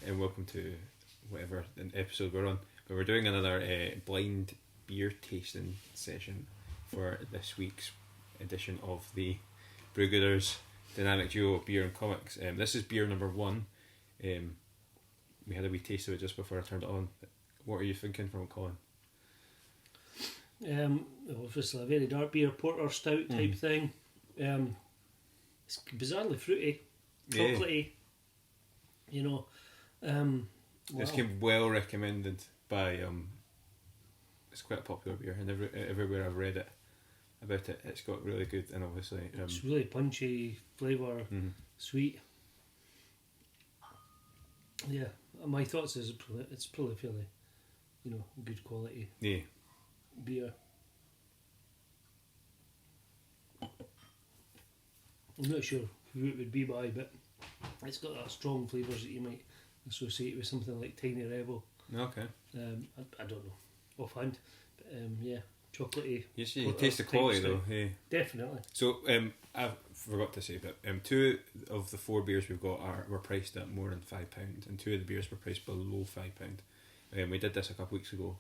and welcome to whatever episode we're on. But we're doing another blind beer tasting session for this week's edition of the Brewgooders Dynamic Duo Beer and Comics. This is beer number 1. We had a wee taste of it just before I turned it on. What are you thinking from it, Colin? Obviously a very dark beer, porter stout type thing. It's bizarrely fruity, chocolatey. You know, It's came well recommended by. It's quite a popular beer, and everywhere I've read it about it, it's got really good, and obviously it's really punchy flavour, sweet. Yeah, my thoughts is it's probably fairly, good quality. Yeah. Beer. I'm not sure who it would be by, but it's got that strong flavours that you might associate with something like Tiny Rebel. Okay. I don't know offhand, but yeah, chocolatey. Yes, you taste the quality though. Yeah. Definitely. So I forgot to say, but 2 of the 4 beers we've got were priced at more than £5, and 2 of the beers were priced below £5. We did this a couple weeks ago.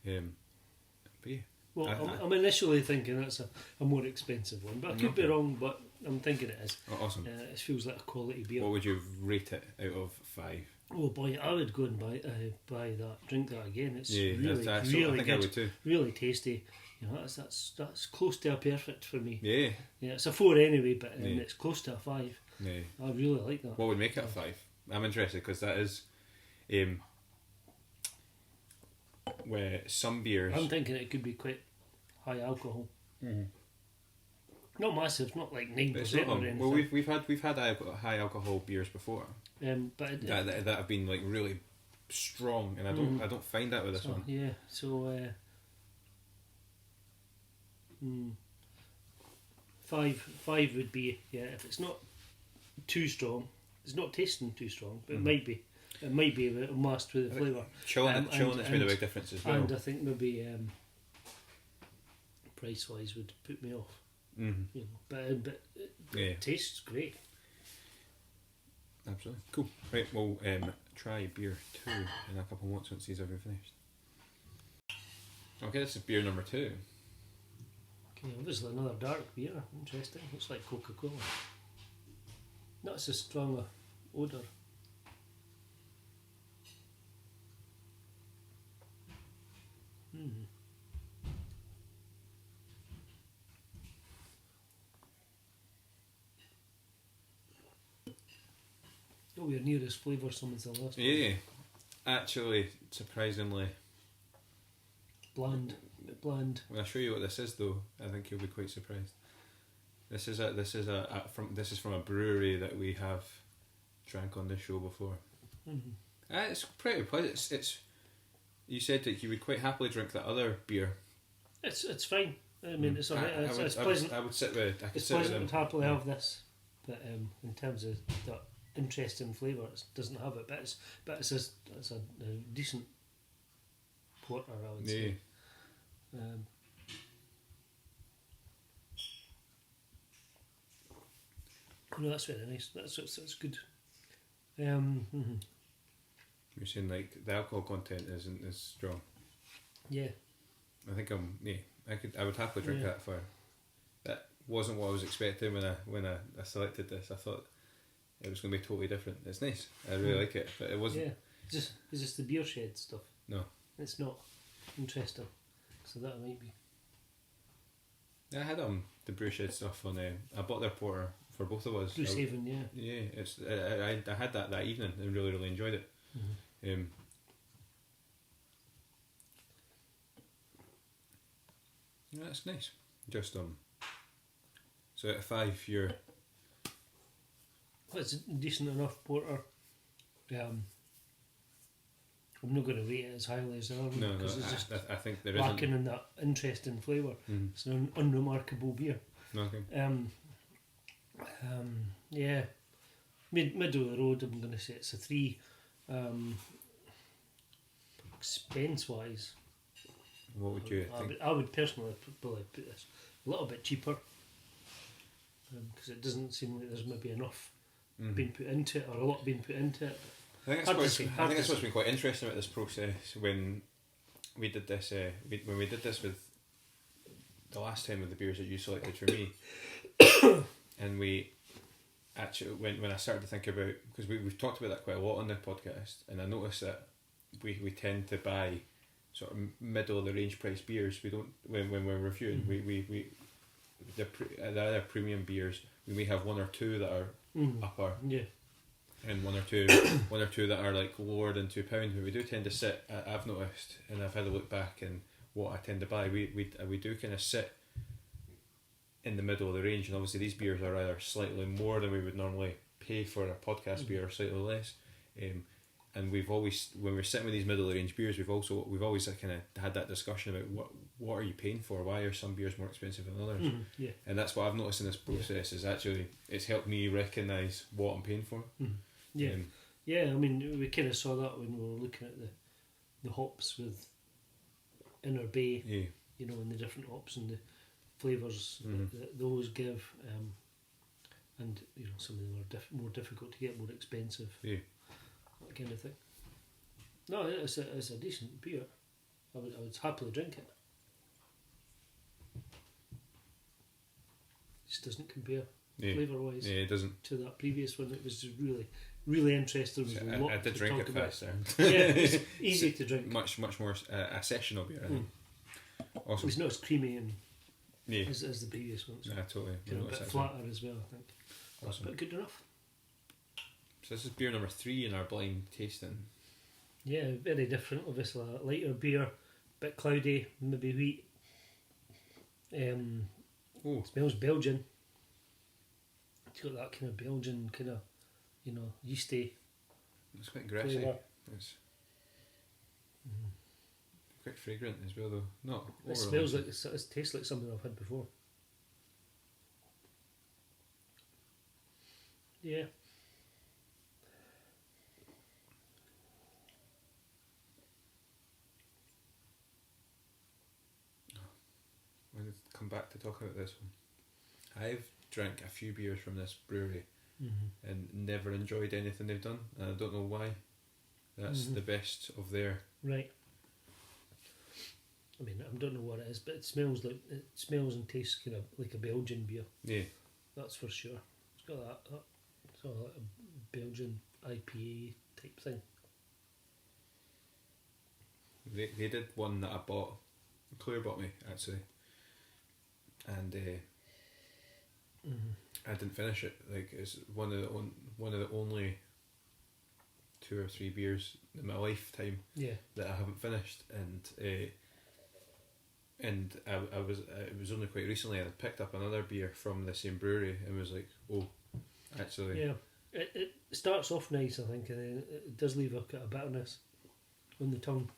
But yeah. Well, I'm initially thinking that's a more expensive one, but I could be wrong. But I'm thinking it is. Oh, awesome. It feels like a quality beer. What would you rate it out of 5? Oh boy, I would go and buy that, drink that again. It's really I really think good, I would too. really tasty. That's close to a perfect for me. Yeah. Yeah, it's a 4 anyway, but it's close to a 5. Yeah. I really like that. What would make it a 5? I'm interested because that is, where some beers. I'm thinking it could be quite high alcohol. Mm-hmm. Not massive, not like 9% or anything. Well, we've had high alcohol beers before, but that have been like really strong, and I don't find that with this one. Yeah, so 5 would be, if it's not too strong, it's not tasting too strong, but it might be. It might be a masked with the flavour. Chilling it's made a big difference as well. And I think maybe price wise would put me off. Mm-hmm. But it tastes great. Absolutely. Cool. Right, we'll try beer 2 in a couple of months once these have been finished. Okay, this is beer number 2. Okay, obviously another dark beer. Interesting. Looks like Coca-Cola. Not so strong a odour. Oh, we're near as flavoursome as the last one. Yeah, actually, surprisingly bland. Bland. When I show you what this is, though, I think you'll be quite surprised. This is from a brewery that we have drank on this show before. It's pretty pleasant. It's you said that you would quite happily drink that other beer. It's fine. I mean, it's pleasant. I would sit with. It's pleasant to happily have this, but in terms of that interesting flavour, it doesn't have it. But it's a decent porter, I would say. No, that's very nice. That's good. You're saying like the alcohol content isn't as strong. Yeah. I think I would happily drink that for. That wasn't what I was expecting when I selected this. I thought it was going to be totally different. It's nice. I really like it, but it wasn't. Yeah. Is this the beer shed stuff? No. It's not. Interesting. So that might be. I had the brew shed stuff on. I bought their porter for both of us. Bruce Haven, yeah. Yeah, it's. I had that evening and really enjoyed it. Mm-hmm. Yeah, that's nice. Just So out of 5, you're. Well, it's a decent enough porter. I'm not going to rate it as highly as the other one because it's just I think there lacking in that interesting flavour. It's an unremarkable beer. Okay. Yeah, middle of the road. I'm going to say it's a 3. Expense wise, what would you think? I would personally probably put this a little bit cheaper because it doesn't seem like there's maybe enough being put into it or a lot being put into it. I think that's what's been quite interesting about this process when we did this. When we did this with the last time with the beers that you selected for me, and we actually when I started to think about, because we've talked about that quite a lot on the podcast, and I noticed that we tend to buy sort of middle of the range price beers. We don't when we're reviewing. The other premium beers, we may have one or two that are upper, and one or two that are like lower than £2. But we do tend to sit. I've noticed, and I've had a look back, and what I tend to buy, we do kind of sit in the middle of the range, and obviously these beers are either slightly more than we would normally pay for a podcast beer, or slightly less. And we've always, when we're sitting with these middle of the range beers, we've always kind of had that discussion about what are you paying for? Why are some beers more expensive than others? And that's what I've noticed in this process, is actually it's helped me recognise what I'm paying for. I mean, we kind of saw that when we were looking at the hops with Inner Bay, you know, and the different hops and the flavours that those give, and you know, some of them are more difficult to get, more expensive. That kind of thing. No, it's a decent beer. I would happily drink it. Just doesn't compare flavour wise. It doesn't. To that previous one. It was just really interesting. I did drink it fast there. It's easy to drink. Much more a sessional beer, I think. Awesome. It's not as creamy and Yeah. as the previous ones. Yeah, totally. A bit flatter as well, I think. Awesome. But good enough. So this is beer number 3 in our blind tasting. Yeah, very different. Obviously, a lighter beer, bit cloudy, maybe wheat. Smells Belgian. It's got that kind of Belgian kind of, you know, yeasty. It's quite grassy. It's quite fragrant as well, though. Not. It smells like it tastes like something I've had before. Yeah. I'm going to come back to talk about this one. I've drank a few beers from this brewery and never enjoyed anything they've done, and I don't know why. That's the best of their. Right. I mean, I don't know what it is, but it smells and tastes kind of like a Belgian beer. Yeah. That's for sure. It's got that sort of like a Belgian IPA type thing. They did one that I bought. Claire bought me, actually, and I didn't finish it. Like, it's one of the only 2 or 3 beers in my lifetime that I haven't finished, and I was it was only quite recently I had picked up another beer from the same brewery and was like, oh, actually, it starts off nice, I think, and then it does leave a kind of bitterness on the tongue,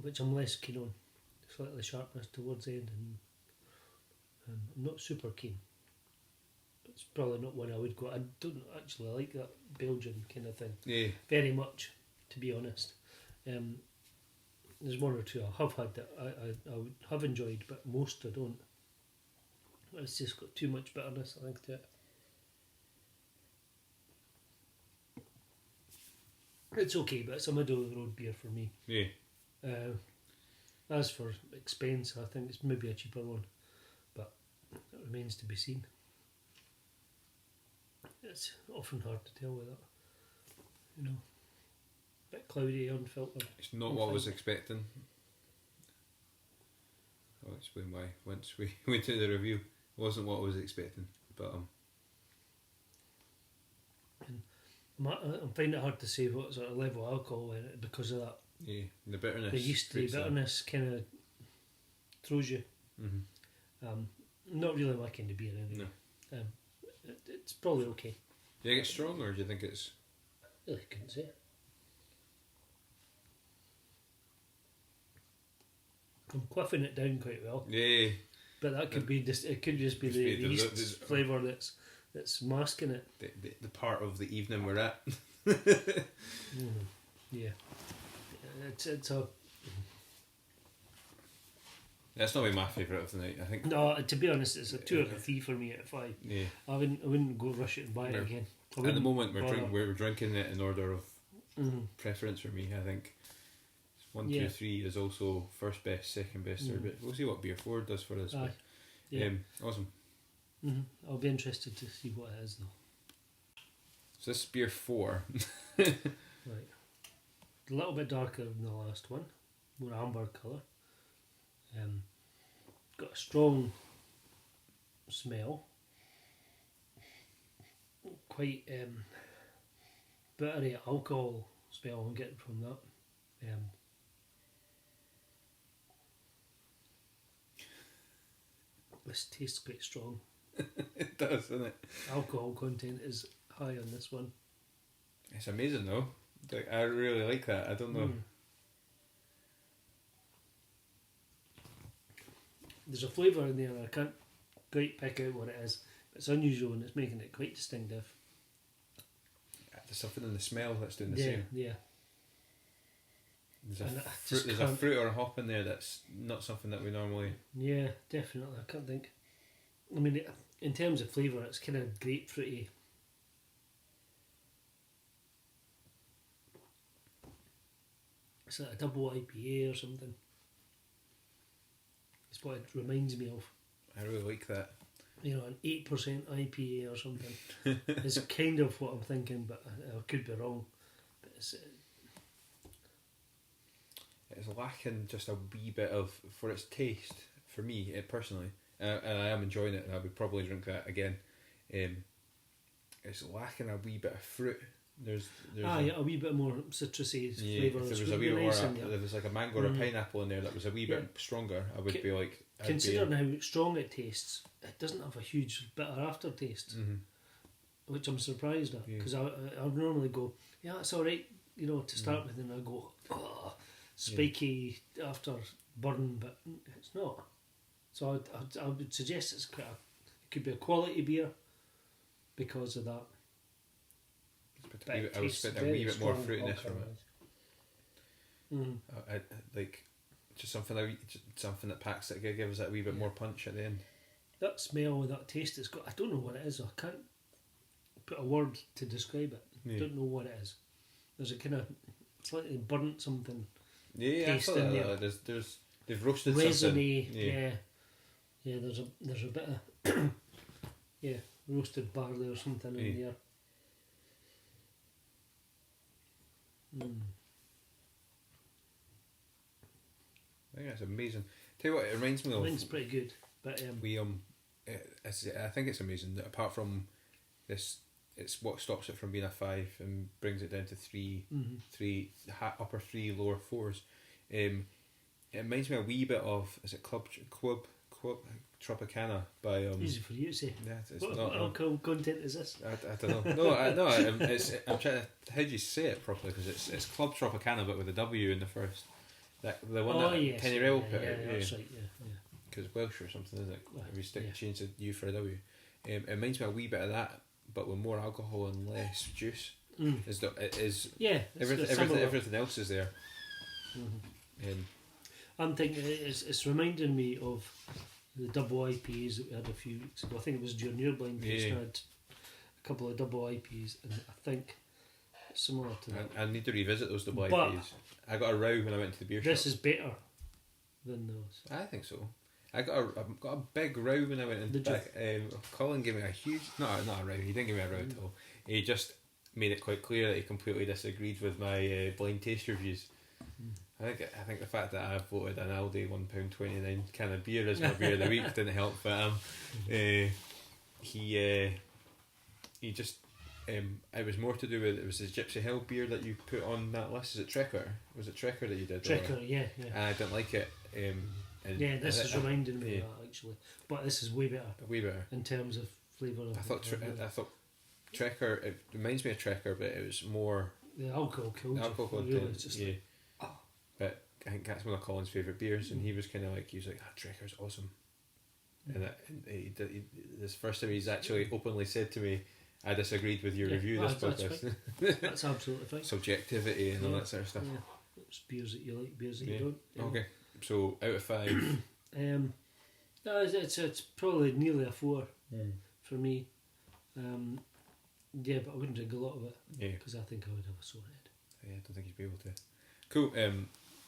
which I'm less keen on. Slightly sharpness towards the end, and I'm not super keen. It's probably not one I would go. I don't actually like that Belgian kind of thing very much, to be honest. There's one or two I have had that I would have enjoyed, but most I don't. It's just got too much bitterness, I think, to it. It's okay, but it's a middle of the road beer for me. As for expense, I think it's maybe a cheaper one, but it remains to be seen. It's often hard to tell with that, you know. Bit cloudy, unfiltered. It's not what I was expecting. I'll explain why once we went to the review. It wasn't what I was expecting, but I'm finding it hard to say what sort of level of alcohol in it because of that. Yeah, the bitterness. The yeasty bitterness kind of throws you. Not really my kind of beer anyway. No. It's probably okay. Do you think it's strong, or do you think it's? I really couldn't say. I'm quaffing it down quite well. Yeah. But that could be just. It could just be the yeast flavour that's masking it. The part of the evening we're at. Yeah. It's a. That's not my favourite of the night, I think. No, to be honest, it's a 2 or a 3 for me out of 5. Yeah. I wouldn't go rush it and buy it again. I At the wouldn't moment, bother. we're drinking it in order of Mhm. preference for me. I think it's 1, Yeah. 2, 3 is also first best, second best, third best. We'll see what beer 4 does for us. Aye. But, Yeah. awesome. I'll be interested to see what it is though. So this is beer 4. Right. A little bit darker than the last one, more amber colour. Got a strong smell. Quite bittery alcohol smell I'm getting from that. This tastes quite strong. It does, doesn't it? Alcohol content is high on this one. It's amazing though. Like, I really like that. I don't know. There's a flavour in there and I can't quite pick out what it is. It's unusual and it's making it quite distinctive. There's something in the smell that's doing the Yeah, same. yeah. There's And I just there's a can't- fruit or a hop in there that's not something that we normally. Yeah, definitely. I can't think. I mean, in terms of flavour, it's kind of grapefruity. It's like a double IPA or something. It's what it reminds me of. I really like that. You know, an 8% IPA or something. It's kind of what I'm thinking, but I could be wrong. But it's, It's lacking just a wee bit of, for its taste, for me personally, and I am enjoying it and I would probably drink that again. It's lacking a wee bit of fruit. There's a wee bit more citrusy flavour. if there It's was a really wee nice or in there. if there was like a mango or a pineapple in there that was a wee bit stronger, I would be like. Considering how strong it tastes, it doesn't have a huge bitter aftertaste, which I'm surprised at, because I normally go, yeah, it's all right, you know, to start with, and I go, oh, spiky after burn, but it's not. So I would suggest it could be a quality beer because of that. But it I would tastes expect a wee very bit more strong fruitiness from it. alcohol-wise. Just something that packs it, gives it a wee bit more punch at the end. That smell, that taste, it's got. I don't know what it is. I can't put a word to describe it. I don't know what it is. There's a kind of slightly burnt something. Yeah, Taste I thought in that. there. There's they've roasted Resiny, something. yeah. There's a bit of roasted barley or something in there. I think that's amazing. Tell you what, it reminds me of. Mine's pretty good, but I think it's amazing that apart from this, it's what stops it from being a 5 and brings it down to 3, upper 3, lower 4s. It reminds me a wee bit of, is it Club Tropicana by easy for you to say. Yeah, it's What not. alcohol content is this? I don't know. I'm trying to. How do you say it properly? Because it's Club Tropicana, but with a W in the first. The one that yes, Penny Rail put yeah, out. that's right. Yeah. Because Welsh or something, isn't it? Right, If you yeah. change the U for a W. It reminds me a wee bit of that, but with more alcohol and less juice. It is. Yeah, Everything else is there. I'm thinking it's reminding me of the double IPAs that we had a few weeks ago. I think it was during your blind taste. Yeah. I had a couple of double IPAs, and I think it's similar to that. I need to revisit those double But IPAs. I got a row when I went to the beer This shop. is better than those. I think so. I got a big row when I went in. Did you? Back, Colin gave me a huge not a row. He didn't give me a row at all. He just made it quite clear that he completely disagreed with my blind taste reviews. I think the fact that I voted an Aldi £1.29 can of beer as my beer of the week didn't help. But he just it was more to do with, it was his Gypsy Hill beer that you put on that list. Is it Trekker? Was it Trekker that you did? Trekker, yeah. And I didn't like it. This is reminding me of that actually, but this is way better. Way better In terms of flavour. I thought Trekker. It reminds me of Trekker, but it was more the alcohol killed you. alcohol Really, content. it's just Yeah, but I think that's one of Colin's favourite beers, and he was kind of like, Trekker's awesome. And this first time he's actually openly said to me, I disagreed with your review this that's podcast. that's absolutely fine. Subjectivity and all that sort of stuff. Yeah. It's beers that you like, beers that you don't. Yeah. Okay, so out of 5. No, it's probably nearly a 4 for me. Yeah, but I wouldn't drink a lot of it. Yeah. Because I think I would have a sore head. Yeah, I don't think you'd be able to. Cool.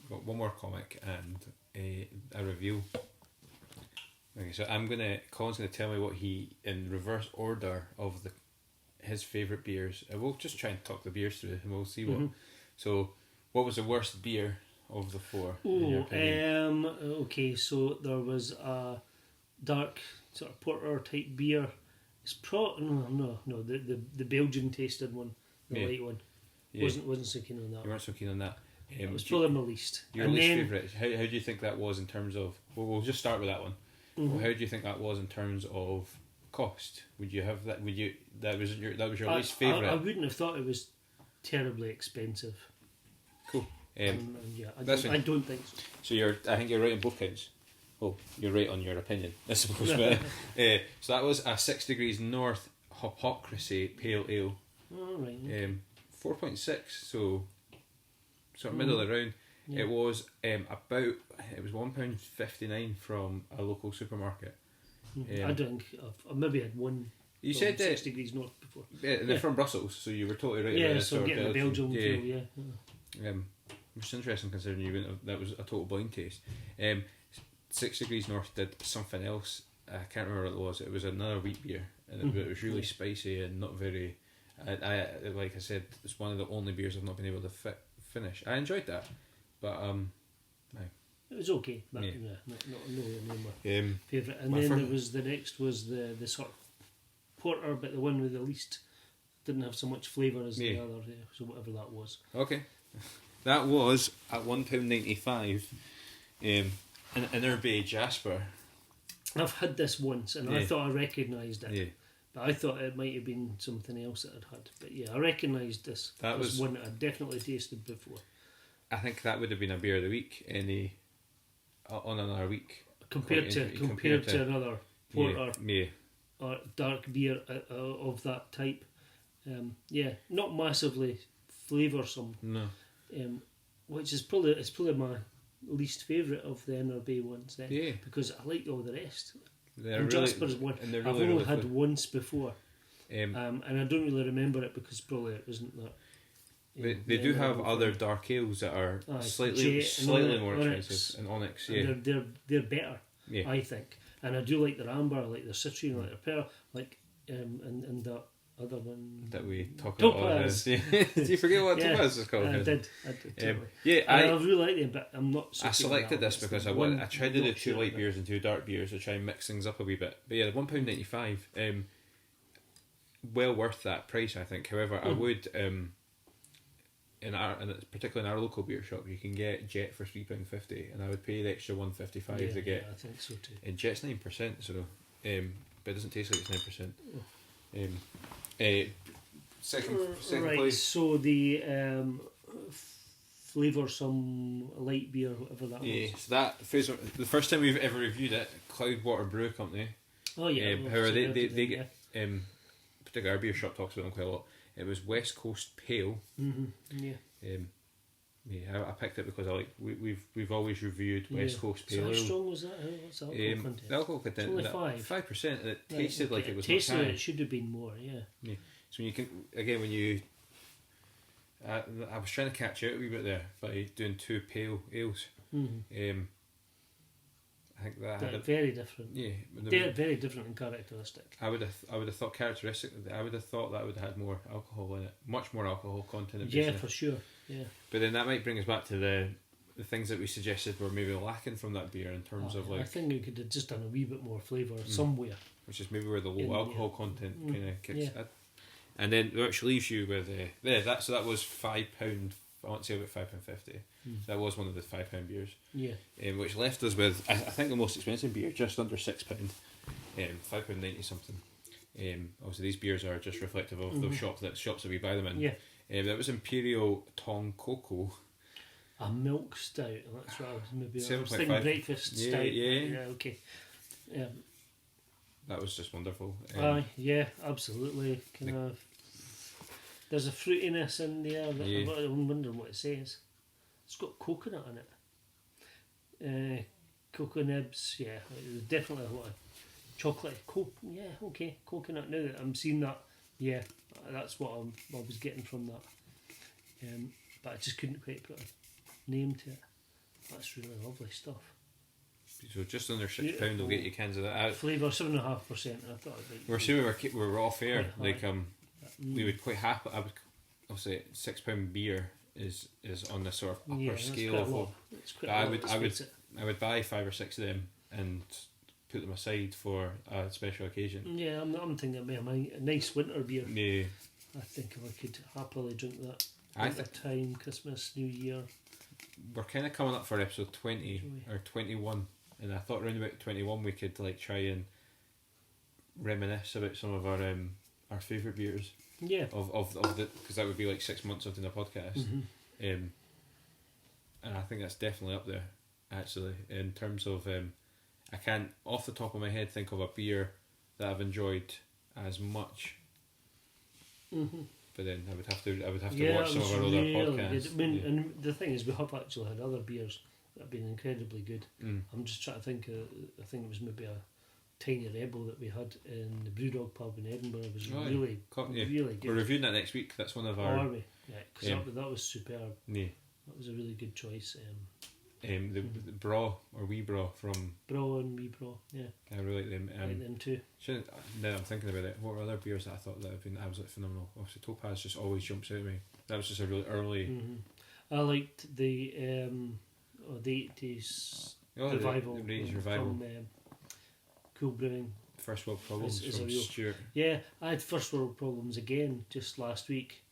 Got one more comic and a review. Okay, so Colin's gonna tell me what he, in reverse order of his favourite beers. We'll just try and talk the beers through and we'll see what. Mm-hmm. So, what was the worst beer of the four? In your opinion? Okay, so there was a dark sort of porter type beer. It's no. The Belgian tasted one, the light one. Yeah. Wasn't so keen on that. You weren't so keen on that. It was probably my least. Your least favourite. How do you think that was in terms of? Well, we'll just start with that one. Mm-hmm. Well, how do you think that was in terms of cost? Would you have that? Would you? That was your least favourite. I wouldn't have thought it was terribly expensive. Cool. Yeah, I don't think so. So I think you're right on both counts. Well, you're right on your opinion, I suppose. But, so that was a 6 Degrees North Hypocrisy Pale Ale. All right. Okay. 4.6, so sort of middle of the round. Yeah. It was £1.59 from a local supermarket. I don't think I've maybe had one. You said 6 Degrees North before. Yeah, they're from Brussels, so you were totally right. Yeah, about so getting the Belgian feel. Yeah. Which is interesting considering you wouldn't that was a total blind taste. 6 Degrees North did something else. I can't remember what it was. It was another wheat beer, and it was really spicy and not very. I like I said, it's one of the only beers I've not been able to finish. I enjoyed that, but it was okay. But yeah. No my favourite. And then the next was the sort of porter, but the one with the least didn't have so much flavour as the other. So whatever that was. Okay, that was at £1.95. An Inner Bay Jasper. I've had this once, and I thought I recognised it. Yeah. But I thought it might have been something else that I'd had. But yeah, I recognised this. That was one that I'd definitely tasted before. I think that would have been a beer of the week on another week. Compared to another porter or dark beer of that type. Not massively flavoursome. No. Which is probably my least favourite of the Inner Bay ones then. Yeah. Because I like all the rest. And Jasper's one I've only had once before, and I don't really remember it because probably it wasn't that. They do have other dark ales that are slightly more expensive, and Onyx, and they're better, I think. And I do like their amber, I like their citrine, I like their pearl, and that other one that we talk about. Did you forget what Topaz is called? I did totally. I really like them, but I'm not. I selected this because I tried to do 2 light beers and 2 dark beers to try and mix things up a wee bit. But yeah, the £1.95, well worth that price, I think. However, I would particularly in our local beer shop, you can get Jet for £3.50, and I would pay the extra £1.55 to get. I think so too. And Jet's 9%, so but it doesn't taste like it's 9%. Second right, place. So the flavoursome light beer, whatever that was. Yeah, so the first time we've ever reviewed it, Cloudwater Brew Company. Oh yeah. However, they get particularly our beer shop talks about them quite a lot. It was West Coast Pale. Mm-hmm. Yeah. I picked it because I like we've always reviewed West Coast Pale. So how strong was that? What's the alcohol content? The alcohol content only 5%, and it tasted like it was tasted not it should have been more. Yeah. So when you I was trying to catch out a wee bit there by doing 2 pale ales. Mm-hmm. I think that They're very different. Yeah, they're very different and characteristic. I would have thought characteristic. I would have thought that would have had more alcohol in it, much more alcohol content. Yeah, for sure. Yeah. But then that might bring us back to the things that we suggested were maybe lacking from that beer in terms of like. I think we could have just done a wee bit more flavour somewhere. Which is maybe where the low alcohol content kind of kicks in. And then which leaves you with so that was £5. I want to say about £5.50. So that was one of the £5 beers. Yeah. Which left us with I think the most expensive beer, just under £6. £5.90 something. Obviously these beers are just reflective of the shops that we buy them in. Yeah. That was Imperial Tong Cocoa. A milk stout. That's right. Maybe 7.5 breakfast stout. Yeah. Okay. Yeah. That was just wonderful. Yeah, absolutely. There's a fruitiness in there. I'm wondering what it says. It's got coconut in it. Cocoa nibs. Yeah, there's definitely a lot of chocolate. Yeah, okay. Coconut. Now that I'm seeing that, yeah, That's what I was getting from that. But I just couldn't quite put a name to it. That's really lovely stuff. So just under £6 will get you cans of that out. Flavour 7.5%. I thought We're assuming we're off air. Like we would quite happy. I'll say £6 beer is on the sort of upper scale of. I would buy 5 or 6 of them and put them aside for a special occasion. Yeah, I'm thinking it'd be a nice winter beer. Yeah. I think if I could happily drink that. Time, Christmas, New Year. We're kind of coming up for episode 20 or 21, and I thought around about 21 we could like try and reminisce about some of our favourite beers. Yeah. Of the, because that would be like 6 months of doing a podcast. Mm-hmm. And I think that's definitely up there actually in terms of I can't off the top of my head think of a beer that I've enjoyed as much. Mm-hmm. But then I would have to watch some of our older podcasts. Good. I mean, and the thing is, we have actually had other beers that have been incredibly good. I'm just trying to think. I think it was maybe a Tiny Rebel that we had in the Brewdog pub in Edinburgh. It was really good. We're reviewing that next week. That's one of our. Are we? Yeah, because that was superb. Yeah. That was a really good choice. The Bra or Wee Bra from Bra and Wee Bra, yeah. I really like them. Like them too. Now I'm thinking about it. What were other beers that I thought that have been absolutely phenomenal? Obviously, Topaz just always jumps out at me. That was just a really early. Mm-hmm. I liked the 80s revival. The 80s revival from Cool Brewing. First World Problems is from Stuart. Yeah, I had First World Problems again just last week,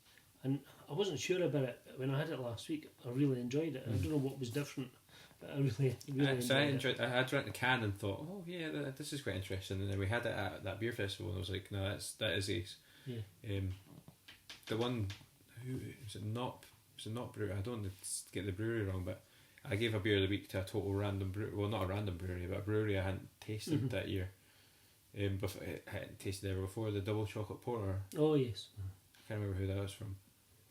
and I wasn't sure about it when I had it last week. I really enjoyed it. I don't know what was different. But I really enjoyed it. I drank the can and thought, oh yeah, this is quite interesting. And then we had it at that beer festival, and I was like, no, that is ace. Yeah. The one, who was it? Not brewery. I don't want to get the brewery wrong, but I gave a beer of the week to a total random brewery. Well, not a random brewery, but a brewery I hadn't tasted that year. I hadn't tasted ever before. The double chocolate porter. Oh yes. I can't remember who that was from.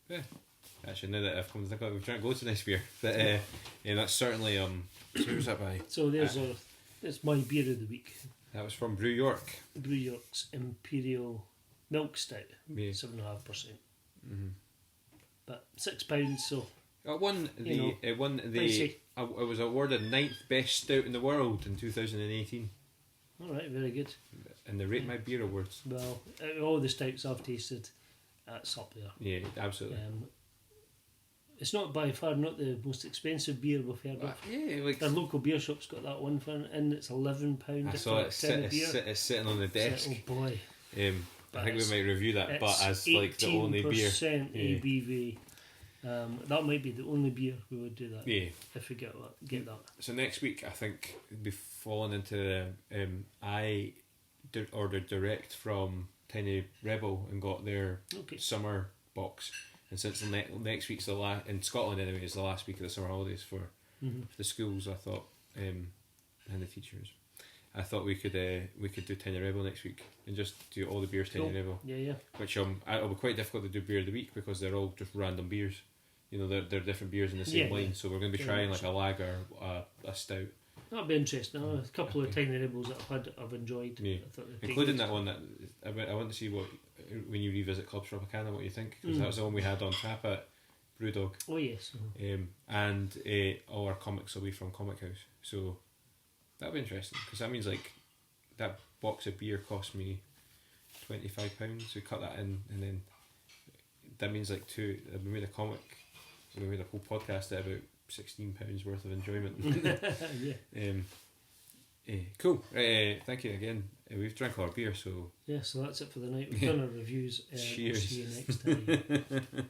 Yeah. Actually, now that I've come to think of it, we've drank loads of nice beer. But that's certainly so who's that by? So it's my beer of the week. That was from Brew York. Brew York's Imperial Milk Stout, 7.5%. Mm-hmm. But £6, so it won the. It was awarded 9th best stout in the world in 2018. All right, very good. And the Rate My Beer Awards. Well, all the stouts I've tasted, that's up there. Yeah, absolutely. It's not by far not the most expensive beer we've heard of. Yeah, like our local beer shop's got that one for, and it's £11. I saw it. It's sitting on the desk. Oh boy! I think we might review that, but as like the only beer. 18% ABV. That might be the only beer we would do that. Yeah. If we get that. So next week, I think we'll be falling into I ordered direct from Tiny Rebel and got their summer box. And since next week's the last in Scotland anyway, is the last week of the summer holidays for the schools, I thought, and the teachers, I thought we could do Tiny Rebel next week and just do all the beers Tiny Rebel. Yeah. Which it'll be quite difficult to do beer of the week because they're all just random beers. You know, they're different beers in the same line. So we're going to be trying like a lager, a stout. That'd be interesting. A couple of Tiny Rebels that I've enjoyed. Yeah. Including that one that I want to see what when you revisit Club Tropicana what you think, because that was the one we had on tap at Brewdog. Oh yes. And all our comics will be from Comic House, so that'll be interesting because that means like that box of beer cost me £25. We cut that in, and then that means like we made a comic. We made a whole podcast at about £16 worth of enjoyment. Cool. Thank you again. We've drank our beer, so so that's it for the night. We've done our reviews. Cheers. We'll see you next time.